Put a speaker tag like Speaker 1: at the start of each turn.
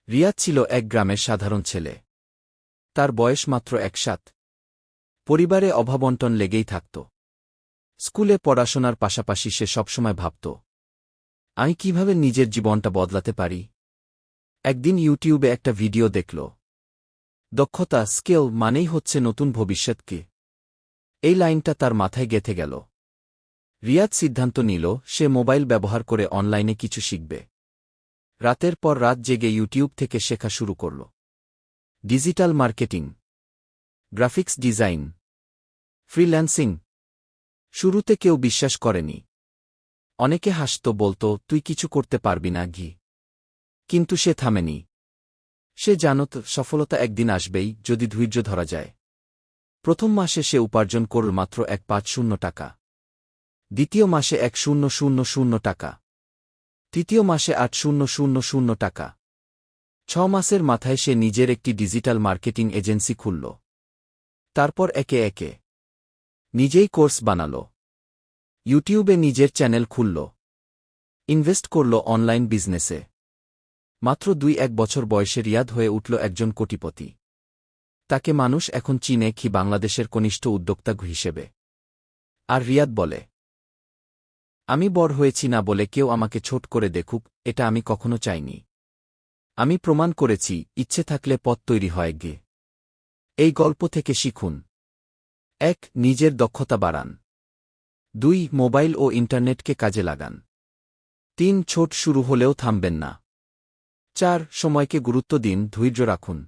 Speaker 1: রিয়াদ ছিল এক গ্রামের সাধারণ ছেলে। তার বয়স মাত্র ১ পরিবারে অভাবন্টন লেগেই থাকত। স্কুলে পড়াশোনার পাশাপাশি সে সবসময় ভাবত, আমি কিভাবে নিজের জীবনটা বদলাতে পারি। একদিন ইউটিউবে একটা ভিডিও দেখল, দক্ষতা স্কিল মানেই হচ্ছে নতুন ভবিষ্যৎকে। এই লাইনটা তার মাথায় গেঁথে গেল। রিয়াদ সিদ্ধান্ত নিল সে মোবাইল ব্যবহার করে অনলাইনে কিছু শিখবে। রাতের পর রাত জেগে ইউটিউব থেকে শেখা শুরু করল। Digital marketing, graphics design, freelancing. শুরুতে কেউ বিশ্বাস করেনি। অনেকে হাসত, বলত তুই কিছু করতে পারবি না ঘি। কিন্তু সে থামেনি। সে জানত সফলতা একদিন আসবেই, যদি ধৈর্য ধরা যায়। প্রথম মাসে সে উপার্জন করল মাত্র ১৫০ টাকা। দ্বিতীয় মাসে ১০০০ টাকা। তৃতীয় মাসে ৮০০০ টাকা। ৬ মাসের মাথায় সে নিজের একটি ডিজিটাল মার্কেটিং এজেন্সি খুলল। তারপর একে একে নিজেই কোর্স বানাল, ইউটিউবে নিজের চ্যানেল খুলল, ইনভেস্ট করল অনলাইন বিজনেসে। মাত্র ২-১ বছর বয়সে রিয়াদ হয়ে উঠল একজন কোটিপতি। তাকে মানুষ এখন চিনে বাংলাদেশের কনিষ্ঠ উদ্যোক্তা হিসেবে। আর রিয়াদ বলে, আমি বড় হয়েছি না বলে কেউ আমাকে ছোট করে দেখুক, এটা আমি কখনো চাইনি। আমি প্রমাণ করেছি, ইচ্ছে থাকলে পথ তৈরি হয় গে। এই গল্প থেকে শিখুন। ১. নিজের দক্ষতা বাড়ান। ২. মোবাইল ও ইন্টারনেটকে কাজে লাগান। ৩. ছোট শুরু হলেও থামবেন না। ৪. সময়কে গুরুত্ব দিন, ধৈর্য রাখুন।